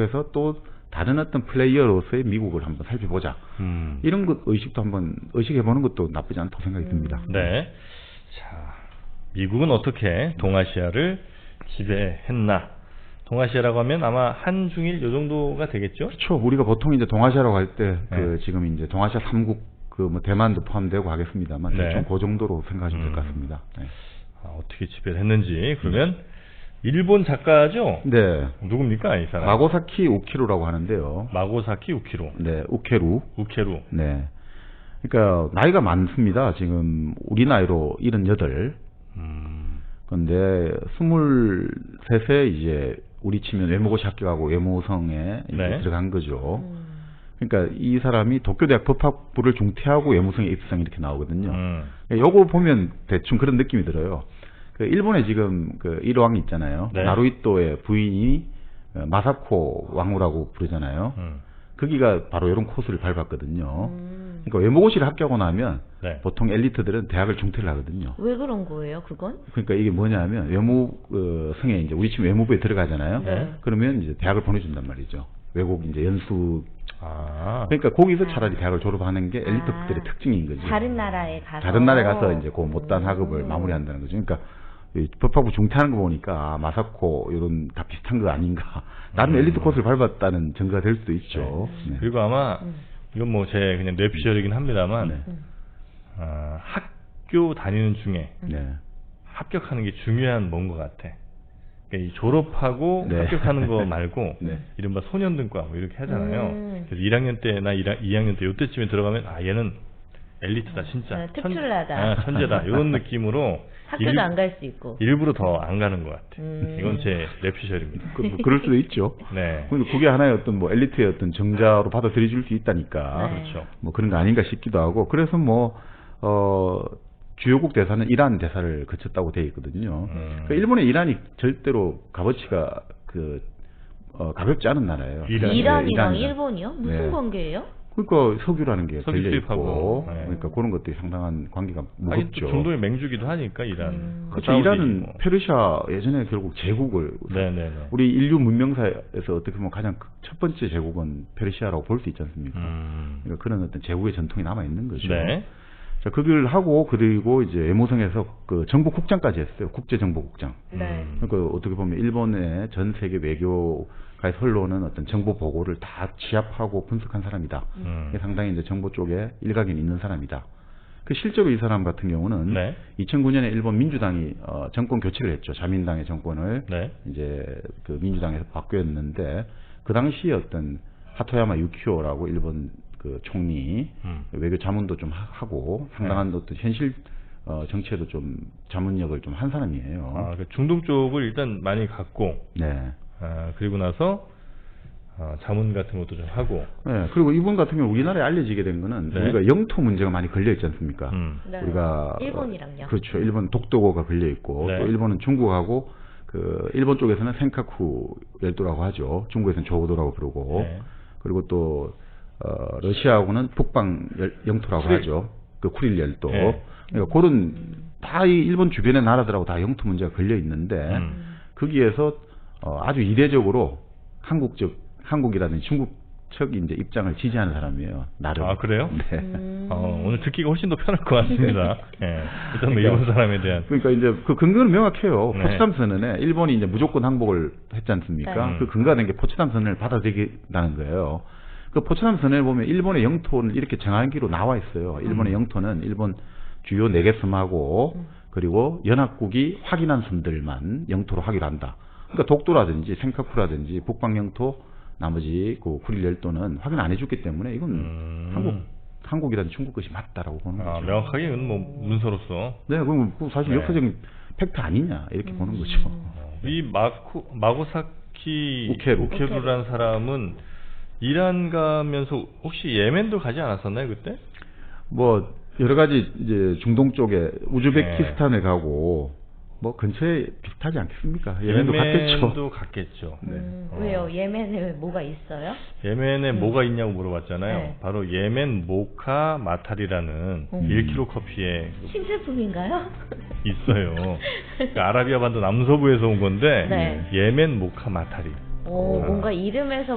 그래서 또 다른 어떤 플레이어로서의 미국을 한번 살펴보자. 이런 것 의식도 한번 의식해보는 것도 나쁘지 않다고 생각이 듭니다. 네. 자, 미국은 어떻게 동아시아를 지배했나? 동아시아라고 하면 아마 한중일 요 정도가 되겠죠? 그렇죠. 우리가 보통 이제 동아시아라고 할 때 네. 지금 이제 동아시아 3국 뭐 대만도 포함되고 하겠습니다만 네. 좀 그 정도로 생각하시면 될 것 같습니다. 네. 어떻게 지배를 했는지 그러면 일본 작가죠? 네. 누굽니까 이 사람? 마고사키 우키루라고 하는데요. 마고사키 우키루. 네, 우케루. 우케루. 네. 그러니까 나이가 많습니다. 지금 우리 나이로 78. 근데 23세 이제 우리 치면 외모고시 합격하고 외모성에 이제 네. 들어간 거죠. 그러니까 이 사람이 도쿄대학 법학부를 중퇴하고 외모성에 입사상 이렇게 나오거든요. 요거 보면 대충 그런 느낌이 들어요. 그 일본에 지금 그 일왕 있잖아요. 네. 나루히토의 부인이 마사코 왕후라고 부르잖아요. 거기가 바로 이런 코스를 밟았거든요. 그러니까 외모고시를 합격하고 나면 네. 보통 엘리트들은 대학을 중퇴를 하거든요. 왜 그런 거예요, 그건? 그러니까 이게 뭐냐면 외모 성에 이제 우리 지금 외무부에 들어가잖아요. 네. 그러면 이제 대학을 보내준단 말이죠. 외국 이제 연수. 아. 그러니까 거기서 차라리 대학을 졸업하는 게 엘리트들의 특징인 거죠. 다른 나라에 가서. 다른 나라에 가서 이제 그 못다한 학업을 마무리한다는 거죠. 그러니까 이 법학부 중퇴하는 거 보니까 마사코 이런 다 비슷한 거 아닌가. 나름 엘리트 코스를 밟았다는 증거가 될 수도 있죠. 네. 그리고 아마 이건 뭐 제 그냥 뇌피셜이긴 합니다만 네. 학교 다니는 중에 네. 합격하는 게 중요한 뭔 것 같아. 그러니까 이 졸업하고 네. 합격하는 거 말고 네. 이른바 소년등과 뭐 이렇게 하잖아요. 그래서 1학년 때나 2학년 때 이때쯤에 들어가면 얘는 엘리트다 진짜. 특출나다. 천재다 이런 느낌으로 학교도 안 갈 수 있고. 일부러 더 안 가는 것 같아. 이건 제 뇌피셜입니다. 뭐 그럴 수도 있죠. 네. 근데 그게 하나의 어떤 뭐 엘리트의 어떤 정자로 받아들여질 수 있다니까. 네. 그렇죠. 뭐 그런 거 아닌가 싶기도 하고. 그래서 뭐 주요국 대사는 이란 대사를 거쳤다고 되어 있거든요. 그러니까 일본의 이란이 절대로 값어치가 가볍지 않은 나라예요. 이란이랑 이란이랑. 일본이요? 무슨 네. 관계예요? 그러니까 석유라는 게 석유 걸려 수입하고. 있고, 네. 그러니까 그런 것들이 상당한 관계가 하긴 무겁죠. 또 중동의 맹주기도 하니까 이란. 그렇죠. 이란은 페르시아 예전에 결국 제국을 네네네. 우리 인류 문명사에서 어떻게 보면 가장 첫 번째 제국은 페르시아라고 볼 수 있지 않습니까? 그러니까 그런 어떤 제국의 전통이 남아 있는 거죠. 네. 자, 그걸 하고 그리고 이제 외모성에서 그 정보국장까지 했어요. 국제정보국장. 네. 그러니까 어떻게 보면 일본의 전 세계 외교가에서 흘러오는 어떤 정보 보고를 다 취합하고 분석한 사람이다. 이게 상당히 이제 정보 쪽에 일각이 있는 사람이다. 그 실제로 이 사람 같은 경우는 네. 2009년에 일본 민주당이 정권 교체를 했죠. 자민당의 정권을 네. 이제 그 민주당에서 바뀌었는데 그 당시에 어떤 하토야마 유키오라고 일본 그 총리 외교 자문도 좀 하고 상당한 어떤 현실 정치에도 좀 자문력을 좀 한 사람이에요. 그 중동 쪽을 일단 많이 갖고 네. 그리고 나서 자문 같은 것도 좀 하고. 네. 그리고 이분 같은 경우 우리나라에 알려지게 된 거는 네. 우리가 영토 문제가 많이 걸려 있지 않습니까? 네. 우리가 일본이랑요. 그렇죠. 일본 독도가 걸려 있고 네. 또 일본은 중국하고 그 일본 쪽에서는 센카쿠 열도라고 하죠. 중국에서는 조호도라고 부르고 네. 그리고 또 러시아하고는 북방 영토라고 하죠. 그 쿠릴 열도. 네. 그러니까 그런 다 이 일본 주변의 나라들하고 다 영토 문제가 걸려 있는데 거기에서 아주 이례적으로 한국이라든지 중국 측 이제 입장을 지지하는 사람이에요. 나름. 아, 그래요? 네. 오늘 듣기가 훨씬 더 편할 것 같습니다. 네. 일단 뭐 일본 사람에 대한. 그러니까 이제 그 근거는 명확해요. 네. 포츠담 선언에 일본이 이제 무조건 항복을 했지 않습니까? 네. 그 근거가 된 게 포츠담 선언을 받아들이겠다는 거예요. 그 포츠담 선언을 보면 일본의 영토를 이렇게 정하기로 나와 있어요. 일본의 영토는 일본 주요 4개 섬하고 그리고 연합국이 확인한 섬들만 영토로 하기로 한다. 그러니까 독도라든지 센카쿠라든지 북방 영토 나머지 그 쿠릴 열도는 확인 안 해줬기 때문에 이건 한국이라든지 중국 것이 맞다라고 보는 거죠. 명확하게 이건 뭐 문서로서. 네, 그럼 사실 네. 역사적인 팩트 아니냐 이렇게 보는 거죠. 이 마고사키 우케루. 우케루라는 사람은 이란 가면서 혹시 예멘도 가지 않았었나요 그때? 뭐 여러 가지 이제 중동 쪽에 우즈베키스탄을 가고 뭐 근처에 비슷하지 않겠습니까? 예멘도 갔겠죠. 예멘도 갔겠죠. 네. 왜요? 예멘에 뭐가 있어요? 예멘에 뭐가 있냐고 물어봤잖아요. 네. 바로 예멘 모카 마타리라는 1kg 커피에 신제품인가요? 있어요. 그러니까 아라비아 반도 남서부에서 온 건데 네. 예멘 모카 마타리. 뭔가 이름에서